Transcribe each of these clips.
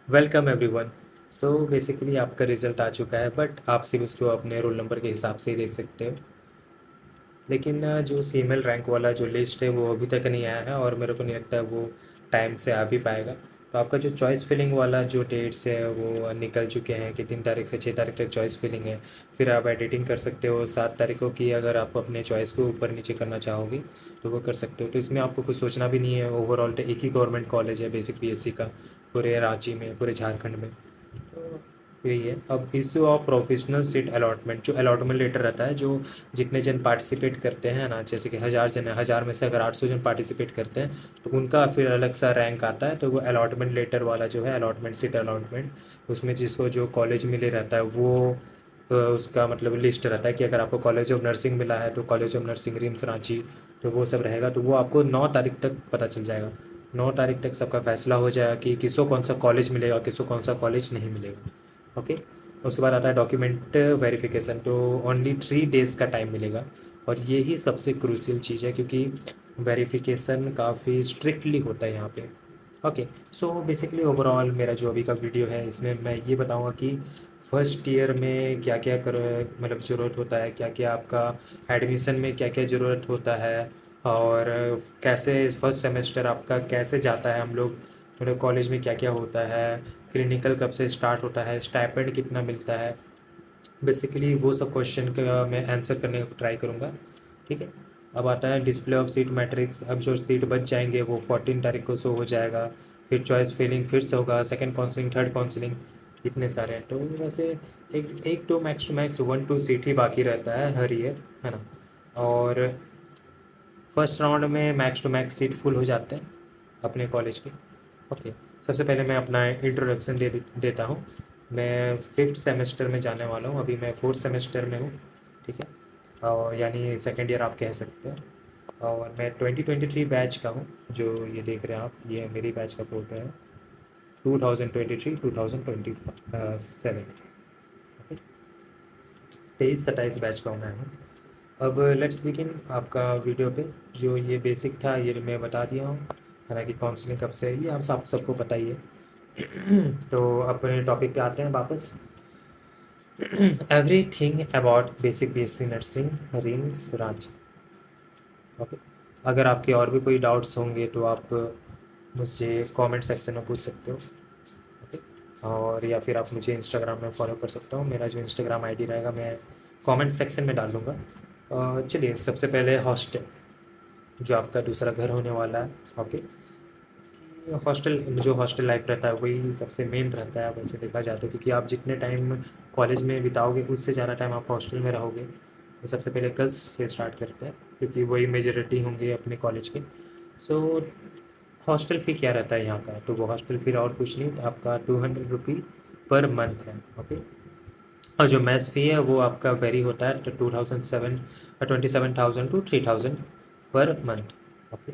Welcome everyone. So basically आपका result आ चुका है, बट आप सिर्फ उसको अपने रोल नंबर के हिसाब से ही देख सकते हो। लेकिन जो फीमेल रैंक वाला जो लिस्ट है वो अभी तक नहीं आया है, और मेरे को नहीं लगता है वो टाइम से आ भी पाएगा। तो आपका जो चॉइस फिलिंग वाला जो डेट्स है वो निकल चुके हैं कि 3 तारीख से 6 तारीख तक चॉइस फिलिंग है। फिर आप एडिटिंग कर सकते हो 7 तारीख को की, अगर आप अपने चॉइस को ऊपर नीचे करना चाहोगे तो वो कर सकते हो। तो इसमें आपको कुछ सोचना भी नहीं है। ओवरऑल तो एक ही गवर्नमेंट कॉलेज है बेसिक बीएससी का, पूरे रांची में, पूरे झारखंड में। तो यही है। अब issue of professional seat allotment, जो अलॉटमेंट लेटर रहता है, जो जितने जन पार्टिसिपेट करते हैं ना, जैसे कि 1000 जन है, 1000 में से अगर 800 जन पार्टिसिपेट करते हैं तो उनका फिर अलग सा रैंक आता है। तो वो अलॉटमेंट लेटर वाला जो है, अलॉटमेंट सीट अलॉटमेंट, उसमें जिसको जो कॉलेज मिले रहता है वो उसका मतलब लिस्ट रहता है कि अगर आपको कॉलेज ऑफ नर्सिंग मिला है तो college of nursing RIMS Ranchi, तो वो सब रहेगा। तो वो आपको 9 तारीख तक पता चल जाएगा। 9 तारीख तक सबका फैसला हो जाएगा कि किसको कौन सा कॉलेज मिलेगा, किसको कौन सा कॉलेज नहीं मिलेगा। ओके। उसके बाद आता है डॉक्यूमेंट वेरिफिकेशन। तो ओनली 3 डेज़ का टाइम मिलेगा, और ये ही सबसे क्रूशियल चीज़ है क्योंकि वेरिफिकेशन काफ़ी स्ट्रिक्टली होता है यहाँ पे। ओके। सो बेसिकली ओवरऑल मेरा जो अभी का वीडियो है इसमें मैं ये बताऊँगा कि फर्स्ट ईयर में क्या क्या कर मतलब ज़रूरत होता है, क्या क्या आपका एडमिशन में क्या क्या ज़रूरत होता है, और कैसे फर्स्ट सेमेस्टर आपका कैसे जाता है, हम लोग मतलब कॉलेज में क्या क्या होता है, क्लिनिकल कब से स्टार्ट होता है, स्टाइपेंड कितना मिलता है। बेसिकली वो सब क्वेश्चन का मैं आंसर करने का ट्राई करूँगा। ठीक है। अब आता है डिस्प्ले ऑफ सीट मैट्रिक्स। अब जो सीट बच जाएंगे वो 14 तारीख को शो हो जाएगा। फिर चॉइस फिलिंग फिर से होगा, सेकंड काउंसलिंग, थर्ड काउंसलिंग, इतने सारे हैं। तो वैसे एक एक टू मैक्स 1-2 सीट ही बाकी रहता है हर ईयर, है ना। और फर्स्ट राउंड में max to max seat full हो जाते हैं अपने कॉलेज के। ओके। सबसे पहले मैं अपना इंट्रोडक्शन देता हूँ। मैं 5th सेमेस्टर में जाने वाला हूँ, अभी मैं 4th सेमेस्टर में हूँ। ठीक है। और यानी सेकेंड ईयर आप कह सकते हैं। और मैं 2023 बैच का हूँ। जो ये देख रहे हैं आप, ये मेरी बैच का फ़ोटो है। 2023-2027। ओके। 23-27 बैच का हूँ मैं हूँ। अब लेट्स बिगिन आपका वीडियो पे। जो ये बेसिक था ये मैं बता दिया हूँ। हालांकि काउंसलिंग कब से है ये आप सबको पता ही है। तो अपने टॉपिक पे आते हैं वापस। Everything about basic BSc nursing RIMS Ranchi. Okay. अगर आपके और भी कोई डाउट्स होंगे तो आप मुझसे कमेंट सेक्शन में पूछ सकते हो। ओके। और या फिर आप मुझे इंस्टाग्राम में फॉलो कर सकते हो। मेरा जो इंस्टाग्राम आईडी रहेगा मैं कमेंट सेक्शन में डाल दूँगा। चलिए सबसे पहले हॉस्टल, जो आपका दूसरा घर होने वाला है। ओके। हॉस्टल, जो हॉस्टल लाइफ रहता है वही सबसे मेन रहता है वैसे देखा जाए तो, क्योंकि आप जितने टाइम कॉलेज में बिताओगे उससे ज़्यादा टाइम आप हॉस्टल में रहोगे। तो सबसे पहले गर्ल्स से स्टार्ट करते हैं क्योंकि वही मेजॉरिटी होंगे अपने कॉलेज के। सो हॉस्टल फ़ी क्या रहता है यहाँ का, तो वो हॉस्टल फ़ी और कुछ नहीं, आपका 200 रुपी पर मंथ है। ओके। और जो मेस फ़ी है वो आपका वेरी होता है, तो 27,000 टू 3,000 पर मंथ। ओके।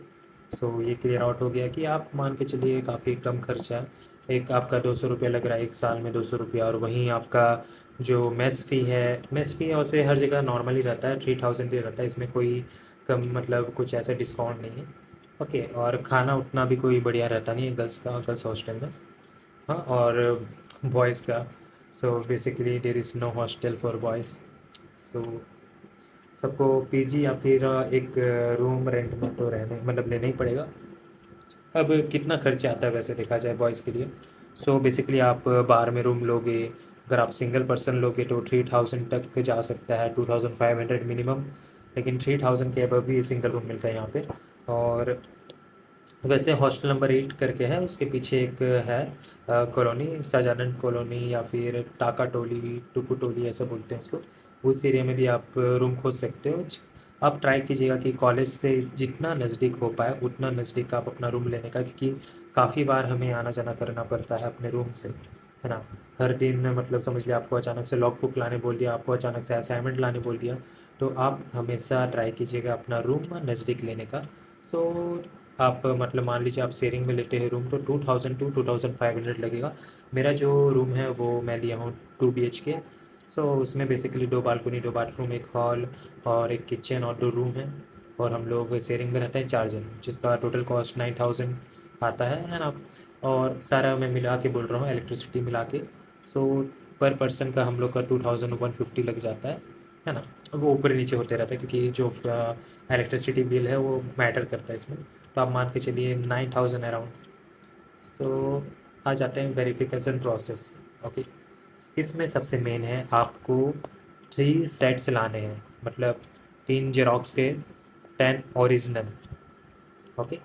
सो ये क्लियर आउट हो गया कि आप मान के चलिए काफ़ी कम खर्चा है। एक आपका 200 रुपया लग रहा है एक साल में, 200 रुपया, और वहीं आपका जो मेस फ़ी वैसे हर जगह नॉर्मल ही रहता है, 3,000 ही रहता है, इसमें कोई कम मतलब कुछ ऐसा डिस्काउंट नहीं है। ओके। और खाना उतना भी कोई बढ़िया रहता नहीं है गर्ल्स का, गर्ल्स हॉस्टल में। हाँ। और बॉयज़ का, so basically there is no hostel for boys. So सबको पीजी या फिर एक रूम रेंट में तो रहने मतलब लेना ही पड़ेगा। अब कितना खर्चा आता है वैसे देखा जाए बॉयज़ के लिए। सो बेसिकली आप बाहर में रूम लोगे, अगर आप सिंगल पर्सन लोगे तो 3,000 तक जा सकता है, 2,500 मिनिमम। लेकिन 3,000 के अबव भी सिंगल रूम मिलता है यहाँ पे। और वैसे हॉस्टल नंबर 8 करके है, उसके पीछे एक है कॉलोनी, सजानंद कॉलोनी या फिर टाका टोली, टुकू टोली ऐसा बोलते हैं उसको। उस एरिया में भी आप रूम खोज सकते हो। आप ट्राई कीजिएगा कि कॉलेज से जितना नज़दीक हो पाए उतना नज़दीक आप अपना रूम लेने का, क्योंकि काफ़ी बार हमें आना जाना करना पड़ता है अपने रूम से, है ना। हर दिन मतलब समझ लिया आपको अचानक से लॉग बुक लाने बोल दिया, आपको अचानक से असाइनमेंट लाने बोल दिया, तो आप हमेशा ट्राई कीजिएगा अपना रूम नज़दीक लेने का। सो आप मतलब मान लीजिए आप शेयरिंग में लेते हैं रूम तो 2,000 टू 2,500 लगेगा। मेरा जो रूम है वो मैं लिया हूँ 2 BHK। सो उसमें बेसिकली 2 बालकनी, 2 बाथरूम, एक हॉल और एक किचन और 2 रूम है। और हम लोग शेयरिंग में रहते हैं 4 जन, जिसका टोटल कॉस्ट 9,000 आता है ना। और सारा मैं मिला के बोल रहा हूँ, इलेक्ट्रिसिटी मिला के। सो पर पर्सन का हम लोग का 2150 लग जाता है ना। वो ऊपर नीचे होते रहता है क्योंकि जो इलेक्ट्रिसिटी बिल है वो मैटर करता है इसमें। तो आप मान के चलिए 9000 अराउंड। सो आ जाते हैं वेरिफिकेशन प्रोसेस। ओके, इसमें सबसे मेन है आपको 3 सेट्स लाने हैं, मतलब 3 जेरोक्स के 10 ओरिजिनल। ओके,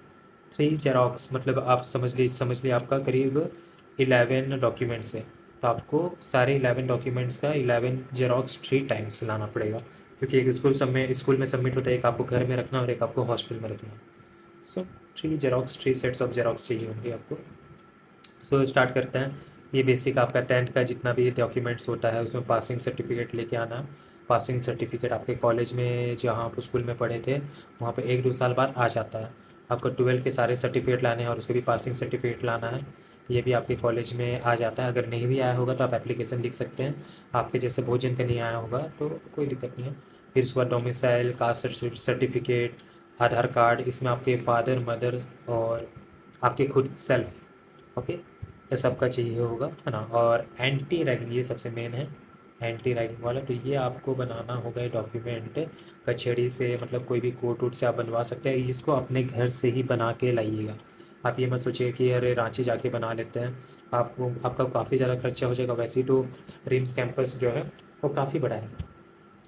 3 जेरोक्स मतलब आप समझ लीजिए आपका करीब 11 डॉक्यूमेंट्स है। तो आपको सारे 11 डॉक्यूमेंट्स का 11 जेरोक्स 3 टाइम्स लाना पड़ेगा, क्योंकि एक स्कूल में सबमिट होता है, एक आपको घर में रखना और एक आपको हॉस्टल में रखना। सो 3 जेरोक्स, 3 सेट्स ऑफ जेरोक्स चाहिए होंगे आपको। सो स्टार्ट करते हैं। ये बेसिक आपका 10th का जितना भी डॉक्यूमेंट्स होता है उसमें पासिंग सर्टिफिकेट लेके आना। पासिंग सर्टिफिकेट आपके कॉलेज में जहाँ आप स्कूल में पढ़े थे वहाँ पे 1-2 साल बाद आ जाता है। आपको 12 के सारे सर्टिफिकेट लाने हैं और उसके भी पासिंग सर्टिफिकेट लाना है। ये भी आपके कॉलेज में आ जाता है। अगर नहीं भी आया होगा तो आप एप्लीकेशन लिख सकते हैं। आपके जैसे भोजन का नहीं आया होगा तो कोई दिक्कत नहीं है। फिर उसके बाद डोमिसाइल, कास्ट सर्टिफिकेट, आधार कार्ड, इसमें आपके फादर मदर और आपके खुद सेल्फ। ओके, ये सबका चाहिए होगा, है ना। और एंटी रैगिंग ये सबसे मेन है, एंटी रैगिंग वाला। तो ये आपको बनाना होगा डॉक्यूमेंट कचहरी से, मतलब कोई भी कोर्ट वोर्ट से आप बनवा सकते हैं। इसको अपने घर से ही बना के लाइएगा। आप ये मत सोचिए कि अरे रांची जाके बना लेते हैं, आपका काफ़ी ज़्यादा खर्चा हो जाएगा। वैसे ही तो रिम्स कैंपस जो है वो काफ़ी बड़ा है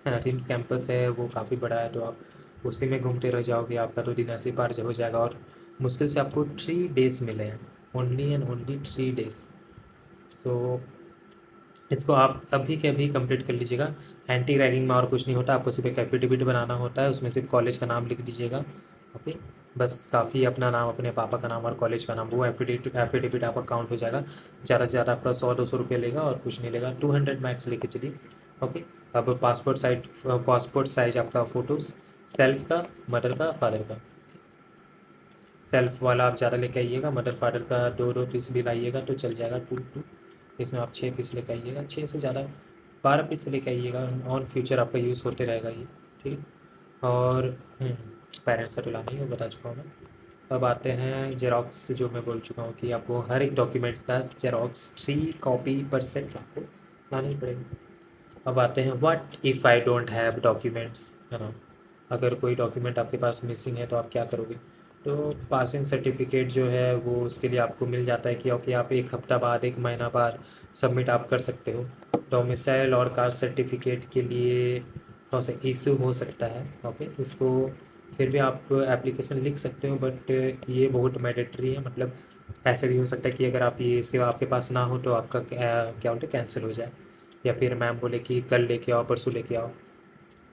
ना। रिम्स कैंपस है वो काफ़ी बड़ा है, तो आप उसी में घूमते रह जाओगे, आपका तो दिन ऐसे ही पार हो जाएगा। और मुश्किल से आपको 3 डेज़ मिले हैं, ओनली एंड ओनली 3 डेज़। सो इसको आप अभी के अभी कंप्लीट कर लीजिएगा। एंटी रैगिंग में और कुछ नहीं होता, आपको सिर्फ एक एफिडेविट बनाना होता है, उसमें सिर्फ कॉलेज का नाम लिख दीजिएगा। ओके, बस काफ़ी, अपना नाम, अपने पापा का नाम और कॉलेज का नाम, वो एफिडेविट आपका काउंट हो जाएगा। ज़्यादा से ज़्यादा आपका 100-200 रुपये लेगा और कुछ नहीं लेगा, 200 मैक्स लेके चलिए। ओके, अब पासपोर्ट साइज आपका फ़ोटोज़, सेल्फ का, मदर का, फादर का। सेल्फ वाला आप ज़्यादा लेके आइएगा, मदर फादर का 2-2 पीस भी लाइएगा तो चल जाएगा, 2-2। इसमें आप 6 पीस लेके आइएगा, 6 से ज़्यादा 12 पीस लेके आइएगा, ऑन फ्यूचर आपका यूज़ होते रहेगा ये। ठीक है। और पेरेंट्स का तो लाना ही वो बता चुका हूँ मैं। अब आते हैं जेरोक्स, जो मैं बोल चुका हूँ कि आपको हर एक डॉक्यूमेंट्स का जेरोक्स 3 कॉपी पर सेट आपको लाना ही पड़ेगा। अब आते हैं what if I don't have documents, है ना। अगर कोई डॉक्यूमेंट आपके पास मिसिंग है तो आप क्या करोगे। तो पासिंग सर्टिफिकेट जो है वो उसके लिए आपको मिल जाता है कि ओके, आप 1 हफ्ता बाद, 1 महीना बाद सबमिट आप कर सकते हो। डोमिसाइल और कास्ट सर्टिफिकेट के लिए थोड़ा सा इशू हो सकता है। ओके, इसको फिर भी आप एप्लीकेशन लिख सकते हो, बट ये बहुत मैंडेटरी है। मतलब ऐसे भी हो सकता है कि अगर आप ये इसके आपके पास ना हो तो आपका क्या बोलते कैंसिल हो जाए, या फिर मैम बोले कि कल लेके आओ, परसों लेके आओ।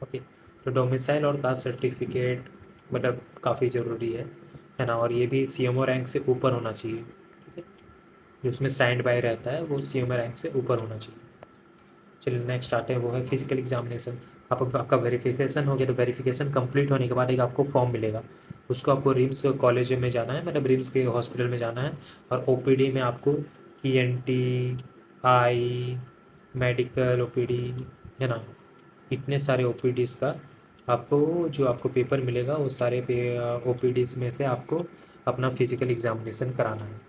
ओके, तो डोमिसाइल और कास्ट सर्टिफिकेट मतलब काफ़ी ज़रूरी है ना। और ये भी सीएमओ रैंक से ऊपर होना चाहिए। ठीक है, जो उसमें साइंड बाय रहता है वो सीएमओ रैंक से ऊपर होना चाहिए। चलिए नेक्स्ट आते हैं, वो है फिजिकल एग्जामिनेशन। आपका वेरिफिकेशन हो गया, तो वेरिफिकेशन कंप्लीट होने के बाद एक आपको फॉर्म मिलेगा। उसको आपको रिम्स कॉलेज में जाना है, मतलब रिम्स के हॉस्पिटल में जाना है। और ओपीडी में आपको ईएनटी, आई, मेडिकल ओपीडी, है ना, इतने सारे ओपीडीज़ का आपको जो आपको पेपर मिलेगा वो सारे ओपीडीज़ में से आपको अपना फिजिकल एग्जामिनेशन कराना है।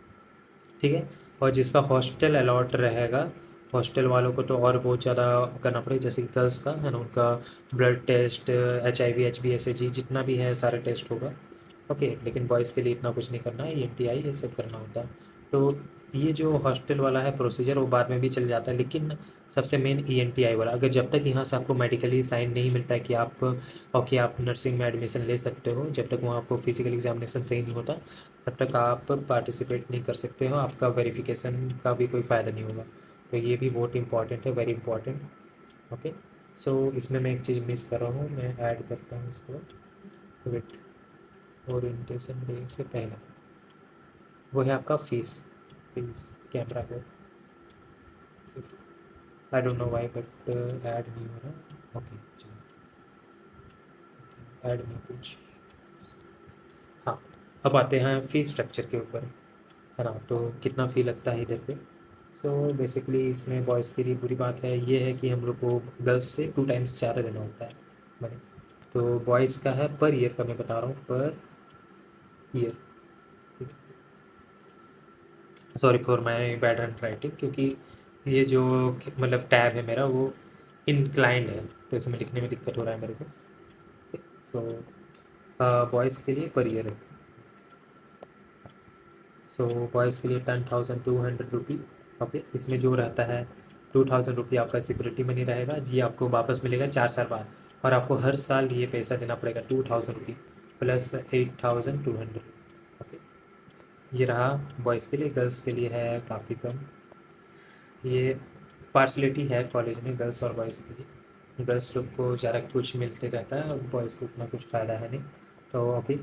ठीक है। और जिसका हॉस्टल अलॉट रहेगा, हॉस्टल वालों को तो और बहुत ज़्यादा करना पड़ेगा, जैसे कि गर्ल्स का है ना, उनका ब्लड टेस्ट, HIV HbSAg जितना भी है सारा टेस्ट होगा। ओके, लेकिन बॉयज़ के लिए इतना कुछ नहीं करना है, ENTI ये सब करना होता है। तो ये जो हॉस्टल वाला है प्रोसीजर वो बाद में भी चल जाता है, लेकिन सबसे मेन ENTI वाला, अगर जब तक यहाँ से आपको मेडिकली साइन नहीं मिलता है कि आप ओके आप नर्सिंग में एडमिशन ले सकते हो, जब तक वहाँ आपको फिजिकल एग्जामिनेशन सही नहीं होता तब तक आप पार्टिसिपेट नहीं कर सकते हो, आपका वेरिफिकेशन का भी कोई फ़ायदा नहीं होगा। तो ये भी बहुत इंपॉर्टेंट है, वेरी इंपॉर्टेंट। ओके, सो इसमें मैं एक चीज़ मिस कर रहा हूँ, मैं ऐड करता हूँ इसको। वेट, ओरिएंटेशन डे से पहले वो है आपका फीस। फीस कैमरा को सिर्फ I don't know why but add नहीं हो रहा। ओके चलो, ऐड में कुछ, हाँ। अब आते हैं फ़ी स्ट्रक्चर के ऊपर, है ना। तो कितना फ़ी लगता है इधर पे। सो बेसिकली इसमें बॉयज़ के लिए बुरी बात है ये है कि हम लोग को गर्ल्स से 2 टाइम्स ज़्यादा देना होता है मनी। तो बॉयज़ का है पर ईयर का, मैं बता रहा हूँ per year. Sorry for my bad hand writing, क्योंकि ये जो मतलब टैब है मेरा वो इनक्लाइंड है, तो इसमें लिखने में दिक्कत हो रहा है मेरे को। सो बॉयज़ के लिए पर ईयर है। सो बॉयज़ के लिए 10,200 रुपी। ओके, इसमें जो रहता है 2,000 रुपी आपका सिक्योरिटी मनी रहेगा जी, आपको वापस मिलेगा 4 साल बाद, और आपको हर साल ये पैसा देना पड़ेगा 2,000 रुपी प्लस 8,200। ओके, ये रहा बॉयज़ के लिए। गर्ल्स के लिए है काफ़ी कम। ये पार्सलिटी है कॉलेज में गर्ल्स और बॉयज़ के लिए। गर्ल्स लोग को ज़्यादा कुछ मिलते रहता है और बॉयज़ को उतना कुछ फ़ायदा है नहीं। तो ओके,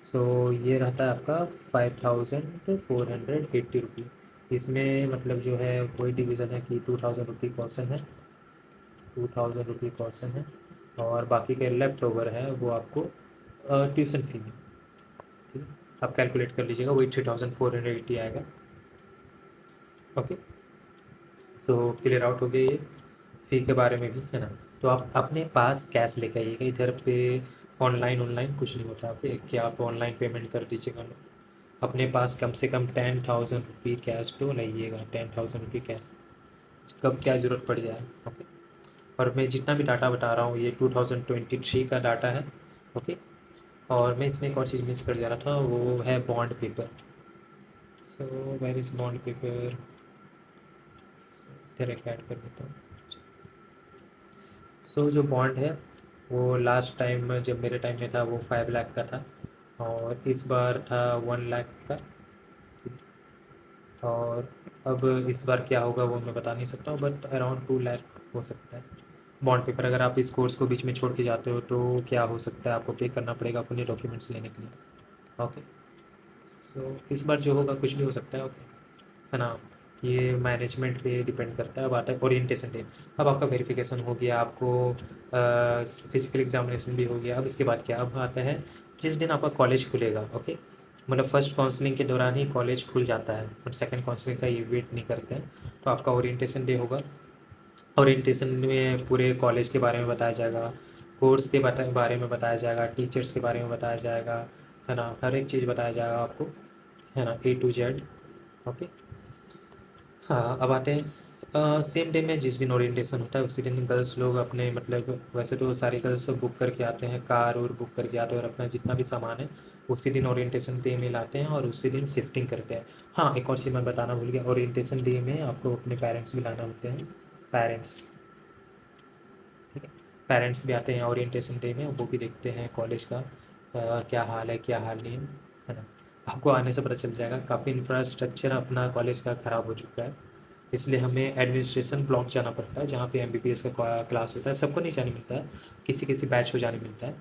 सो ये रहता है आपका 5,480 रुपी। इसमें मतलब जो है कोई डिवीज़न है कि 2,000 रुपी कॉशन है, 2,000 रुपी कॉशन है, और बाकी के लेफ़्ट ओवर है वो आपको ट्यूशन फ़ी है। ठीक है, आप कैलकुलेट कर लीजिएगा, वही 3,480 आएगा। ओके, सो क्लियर आउट हो गया ये फ़ी के बारे में भी, है ना। तो आप अपने पास कैश लेके आइएगा, इधर पे ऑनलाइन ऑनलाइन कुछ नहीं होता। ओके, कि आप ऑनलाइन पेमेंट कर दीजिएगा, अपने पास कम से कम 10,000 रुपी कैश तो लाइएगा। 10,000 रुपी कैश, कब क्या ज़रूरत पड़ जाए। ओके, और मैं जितना भी डाटा बता रहा हूँ ये 2023 का डाटा है। ओके, और मैं इसमें एक और चीज़ मिस कर जा रहा था, वो है bond paper. So where is bond paper, इधर एक ऐड कर देता हूँ। सो जो बॉन्ड है वो लास्ट टाइम जब मेरे टाइम में था वो 5 लाख का था, और इस बार था 1 लाख का। और अब इस बार क्या होगा वो मैं बता नहीं सकता हूँ, बट अराउंड 2 लाख हो सकता है बॉन्ड पेपर। अगर आप इस कोर्स को बीच में छोड़ के जाते हो तो क्या हो सकता है, आपको पे करना पड़ेगा अपने डॉक्यूमेंट्स लेने के लिए। ओके, तो इस बार जो होगा कुछ भी हो सकता है। ओके, है ना। ये मैनेजमेंट पे डिपेंड करता है। अब आता है ओरिएंटेशन डे। अब आपका वेरिफिकेशन हो गया, आपको फिजिकल एग्जामिनेशन भी हो गया। अब इसके बाद क्या, अब आता है जिस दिन आपका कॉलेज खुलेगा। ओके, मतलब फर्स्ट काउंसलिंग के दौरान ही कॉलेज खुल जाता है, बट सेकंड काउंसलिंग का ये वेट नहीं करते हैं। तो आपका ओरिएंटेशन डे होगा। ओरिएंटेशन में पूरे कॉलेज के बारे में बताया जाएगा, कोर्स के बारे में बताया जाएगा, टीचर्स के बारे में बताया जाएगा, है ना। हर एक चीज़ बताया जाएगा आपको, है ना, A to Z। ओके, हाँ, अब आते हैं सेम डे में जिस दिन ओरिएंटेशन होता है उसी दिन गर्ल्स लोग अपने मतलब वैसे तो सारी गर्ल्स बुक करके आते हैं, कार और बुक करके आते हैं, और अपना जितना भी सामान है उसी दिन ओरिएंटेशन डे में लाते हैं और उसी दिन शिफ्टिंग करते हैं। हाँ, एक और चीज़ मैं बताना भूल गया, ओरिएंटेशन डे में आपको अपने पेरेंट्स भी लाना होते हैं। पेरेंट्स, ठीक है, पेरेंट्स भी आते हैं ओरिएंटेशन डे में, वो भी देखते हैं कॉलेज का क्या हाल है क्या हाल नहीं है ना। आपको आने से पता चल जाएगा, काफ़ी इंफ्रास्ट्रक्चर अपना कॉलेज का ख़राब हो चुका है, इसलिए हमें एडमिनिस्ट्रेशन ब्लॉक जाना पड़ता है जहाँ पे MBBS का क्लास होता है। सबको नहीं जाने मिलता है, किसी किसी बैच को जाने मिलता है।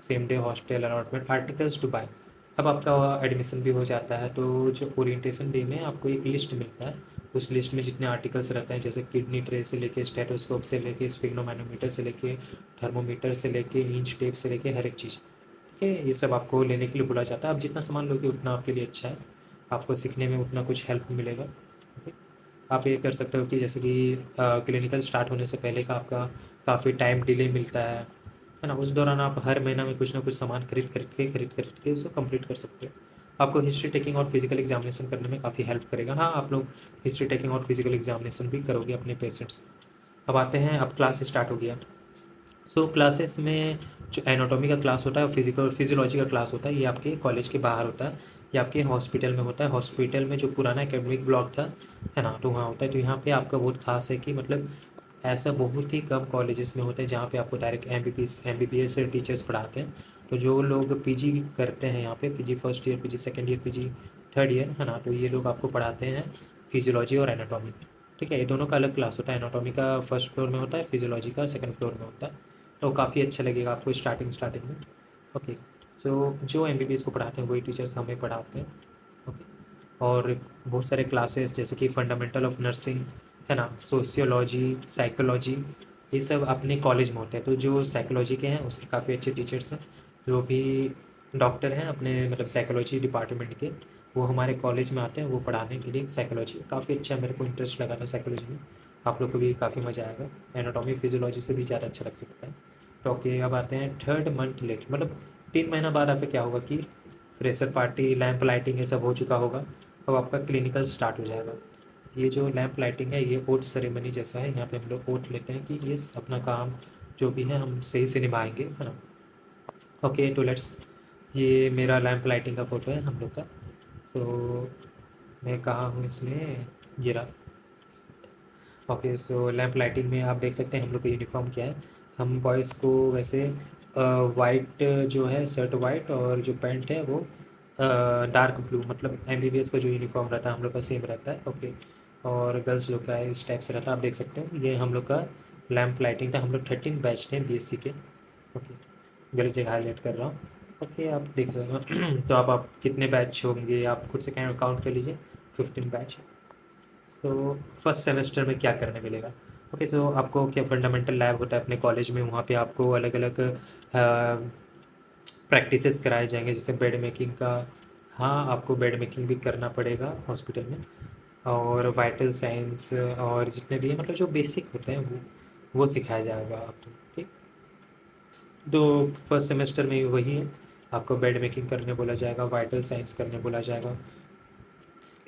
Same day hostel allotment articles to buy. अब आपका एडमिशन भी हो जाता है, तो जो ओरिएंटेशन डे में आपको एक लिस्ट मिलता है, उस लिस्ट में जितने आर्टिकल्स रहते हैं जैसे किडनी ट्रे से लेके स्टेथोस्कोप से लेके स्फिग्नोमैनोमीटर से लेके थर्मोमीटर से लेके इंच टेप से लेके हर एक चीज़, ठीक है, ये सब आपको लेने के लिए बोला जाता है। आप जितना सामान लोगे उतना आपके लिए अच्छा है, आपको सीखने में उतना कुछ हेल्प मिलेगा। ओके, आप ये कर सकते हो कि जैसे कि क्लिनिकल स्टार्ट होने से पहले का आपका काफ़ी टाइम डिले मिलता है ना। उस दौरान आप हर महीना में कुछ ना कुछ सामान खरीद के उसको कंप्लीट कर सकते हो। आपको हिस्ट्री टेकिंग और फिजिकल एग्जामिनेशन करने में काफ़ी हेल्प करेगा। हाँ, आप लोग हिस्ट्री टेकिंग और फिजिकल एग्जामिनेशन भी करोगे अपने पेशेंट्स। अब आते हैं, अब क्लास स्टार्ट हो गया। सो क्लासेस में जो एनाटॉमी का क्लास होता है, फिजिकल फिजियोलॉजी का क्लास होता है, ये आपके कॉलेज के बाहर होता है, ये आपके हॉस्पिटल में होता है। हॉस्पिटल में जो पुराना एकेडमिक ब्लॉक था, है ना, तो वहाँ होता है। तो यहाँ पे आपका बहुत खास है कि मतलब ऐसा बहुत ही कम कॉलेजेस में होते हैं जहाँ पे आपको डायरेक्ट MBBS से टीचर्स पढ़ाते हैं। तो जो लोग PG करते हैं यहाँ पे, PG first year, PG second year, PG third year, है ना, तो ये लोग आपको पढ़ाते हैं फिजियोलॉजी और एनाटॉमी। ठीक है, ये दोनों का अलग क्लास होता है, एनाटॉमी का फर्स्ट फ्लोर में होता है, फिजियोलॉजी का सेकंड फ्लोर में होता है। तो काफ़ी अच्छा लगेगा आपको स्टार्टिंग में। ओके, सो जो MBBS को पढ़ाते हैं वही टीचर्स हमें पढ़ाते हैं। ओके, और बहुत सारे क्लासेस जैसे कि फंडामेंटल ऑफ नर्सिंग, है ना, सोशियोलॉजी, साइकोलॉजी, ये सब अपने कॉलेज में होते हैं। तो जो साइकोलॉजी के हैं उसके काफ़ी अच्छे टीचर्स हैं, जो भी डॉक्टर हैं अपने मतलब साइकोलॉजी डिपार्टमेंट के, वो हमारे कॉलेज में आते हैं, वो पढ़ाने के लिए। साइकोलॉजी काफ़ी अच्छा, मेरे को इंटरेस्ट लगा था साइकोलॉजी में। आप लोग को भी काफ़ी मज़ा आएगा, एनाटॉमी फिजियोलॉजी से भी ज़्यादा अच्छा लग सकता है। तो ओके, अब आते हैं 3rd मंथ लेट, मतलब 3 महीना बाद आपका क्या होगा कि फ्रेशर पार्टी, लैंप लाइटिंग ये सब हो चुका होगा, अब आपका क्लिनिकल स्टार्ट हो जाएगा। ये जो लैंप लाइटिंग है ये ओथ सेरेमनी जैसा है, यहाँ पे हम लोग ओथ लेते हैं कि ये अपना काम जो भी है हम सही से निभाएंगे, है ना। ओके तो लेट्स, ये मेरा लैंप लाइटिंग का फ़ोटो है हम लोग का। सो मैं कहाँ हूँ इसमें, ये रहा। ओके सो लैंप लाइटिंग में आप देख सकते हैं हम लोग का यूनिफॉर्म क्या है। हम बॉयज़ को वैसे वाइट जो है शर्ट वाइट, और जो पैंट है वो डार्क ब्लू, मतलब एमबीबीएस का जो यूनिफॉर्म रहता है हम लोग का सेम रहता है। ओके, और गर्ल्स लोग का इस टाइप से रहता है, आप देख सकते हैं। ये हम लोग का लैंप लाइटिंग था, हम लोग 13 बैच थे बीएससी के। ओके, गलत जगह हाईलाइट कर रहा हूँ। ओके आप देख सकते हैं तो आप कितने बैच होंगे आप खुद से काउंट कर लीजिए, 15 बैच। तो फर्स्ट सेमेस्टर में क्या करने मिलेगा। ओके तो आपको क्या फंडामेंटल लैब होता है अपने कॉलेज में, वहाँ पे आपको अलग अलग प्रैक्टिसेस कराए जाएंगे, जैसे बेड मेकिंग का। हाँ, आपको बेड मेकिंग भी करना पड़ेगा हॉस्पिटल में, और वाइटल साइंस और जितने भी हैं, मतलब जो बेसिक होते हैं वो सिखाया जाएगा आपको, ठीक। तो फर्स्ट सेमेस्टर में वही है, आपको बेड मेकिंग करने बोला जाएगा, वाइटल साइंस करने बोला जाएगा,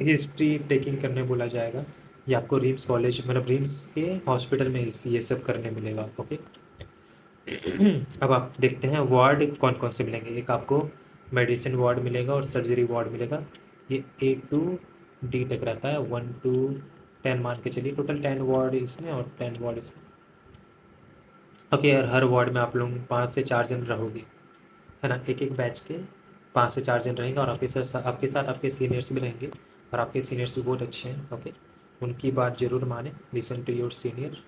हिस्ट्री टेकिंग करने बोला जाएगा। ये आपको रिम्स कॉलेज, मतलब रिम्स के हॉस्पिटल में ये सब करने मिलेगा। ओके अब आप देखते हैं वार्ड कौन कौन से मिलेंगे। एक आपको मेडिसिन वार्ड मिलेगा और सर्जरी वार्ड मिलेगा। ये ए टू डी तक रहता है, 1 to 10 मान के चलिए, टोटल 10 वार्ड इसमें और 10 वार्ड इसमें। ओके, और हर वार्ड में आप लोग 5 से 4 जन रहोगे, है ना। एक एक बैच के 5 से 4 जन रहेंगे, और आपके साथ आपके सीनियर्स भी रहेंगे, और आपके सीनियर्स भी बहुत अच्छे हैं। ओके, उनकी बात ज़रूर माने, लिसन टू योर सीनियर,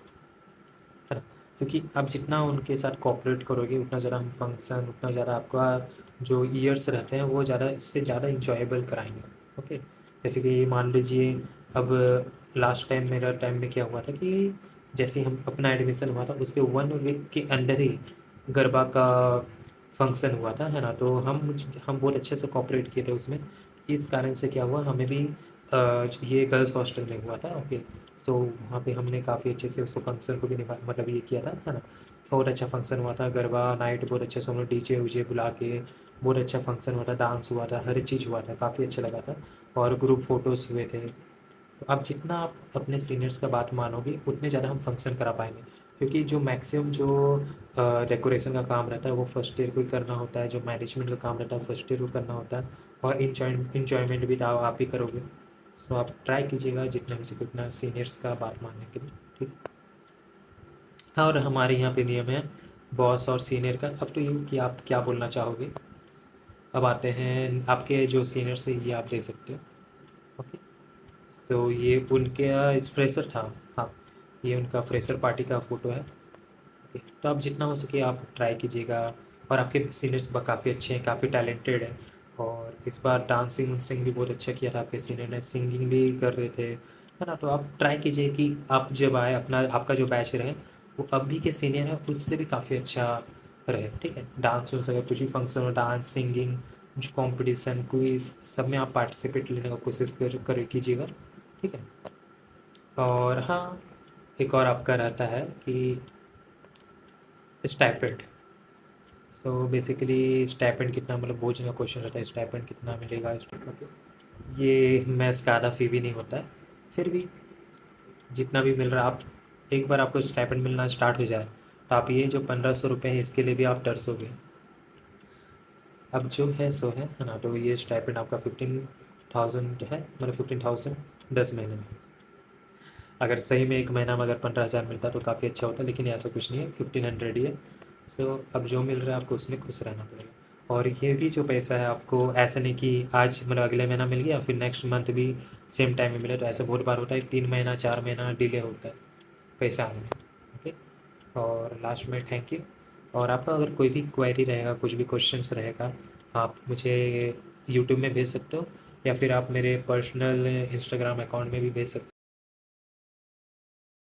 है ना। क्योंकि आप जितना उनके साथ कोऑपरेट करोगे उतना ज़्यादा हम फंक्शन, उतना ज़्यादा आपका जो ईयर्स रहते हैं वो ज़्यादा, इससे ज़्यादा इंजॉयबल कराएंगे। ओके, जैसे कि मान लीजिए अब लास्ट टाइम मेरा टाइम में क्या हुआ था कि जैसे ही हम अपना एडमिशन हुआ था उसके 1 वीक के अंदर ही गरबा का फंक्शन हुआ था, है ना। तो हम बहुत अच्छे से कोऑपरेट किए थे उसमें। इस कारण से क्या हुआ, हमें भी ये गर्ल्स हॉस्टल में हुआ था। ओके, सो वहाँ पे हमने काफ़ी अच्छे से उसको फंक्शन को भी निभा, मतलब ये किया था, है ना। बहुत अच्छा फंक्शन हुआ था, गरबा नाइट बहुत अच्छे से हम लोग डीजे उजे बुला के बहुत अच्छा फंक्शन हुआ था, डांस हुआ था, हर चीज़ हुआ था, काफ़ी अच्छा लगा था, और ग्रुप फ़ोटोज़ हुए थे। तो अब जितना आप अपने सीनियर्स का बात मानोगे उतने ज़्यादा हम फंक्शन करा पाएंगे, क्योंकि जो मैक्सिमम जो डेकोरेशन का काम रहता है वो फर्स्ट ईयर को ही करना होता है, जो मैनेजमेंट का काम रहता है फर्स्ट ईयर को करना होता है, और इंजॉयमेंट भी आप ही करोगे। सो आप ट्राई कीजिएगा जितना हो सके उतना सीनियर्स का बात मानने के लिए, ठीक है। हाँ, और हमारे यहाँ पे नियम है बॉस और सीनियर का, अब तो यू कि आप क्या बोलना चाहोगे। अब आते हैं आपके जो सीनियर्स है, ये आप देख सकते हो। ओके, तो ये उनके फ्रेशर था। हाँ, ये उनका फ्रेशर पार्टी का फ़ोटो है। ओके, तो आप जितना हो सके आप ट्राई कीजिएगा, और आपके सीनियर्स काफ़ी अच्छे हैं, काफ़ी टैलेंटेड हैं, और इस बार डांसिंग उनसिंग भी बहुत अच्छा किया था आपके सीनियर ने, सिंगिंग भी कर रहे थे, है ना। तो आप ट्राई कीजिए कि आप जब आए अपना आपका जो बैच रहे वो अभी के सीनियर है उससे भी काफ़ी अच्छा रहे, ठीक है। डांस उस अगर कुछ भी फंक्शन हो, डांस सिंगिंग जो कॉम्पिटिशन क्विज सब में आप पार्टिसिपेट लेने का कोशिश कर कीजिएगा, ठीक है। और हाँ, एक और आपका रहता है कि स्टाइपेंड। सो बेसिकली स्टाइपेंड कितना, मतलब बोझ का क्वेश्चन रहता है, स्टाइपेंड कितना मिलेगा ओके। ये मैथ्स का आधा फी भी नहीं होता है, फिर भी जितना भी मिल रहा है, आप एक बार आपको स्टाइपेंड मिलना स्टार्ट हो जाए तो आप ये जो 1500 रुपये है इसके लिए भी आप तरसोगे। अब जो है सो है ना। तो ये स्टाइपेंड आपका 15,000 है, मतलब 15,000 10 महीने में। अगर सही में एक महीना में अगर 15,000 मिलता तो काफ़ी अच्छा होता, लेकिन ऐसा कुछ नहीं है, 1500 ही है। सो अब जो मिल रहा है आपको उसमें खुश रहना पड़ेगा, और ये भी जो पैसा है आपको ऐसा नहीं कि आज मतलब अगले महीना मिल गया फिर नेक्स्ट मंथ भी सेम टाइम में मिले, तो ऐसा बहुत बार होता है, 3 महीना 4 महीना डिले होता है पैसा आने में। ओके, और लास्ट में थैंक यू। और आपका अगर कोई भी क्वेरी रहेगा, कुछ भी क्वेश्चंस रहेगा, आप मुझे यूट्यूब में भेज सकते हो, या फिर आप मेरे पर्सनल इंस्टाग्राम अकाउंट में भी भेज सकते हो।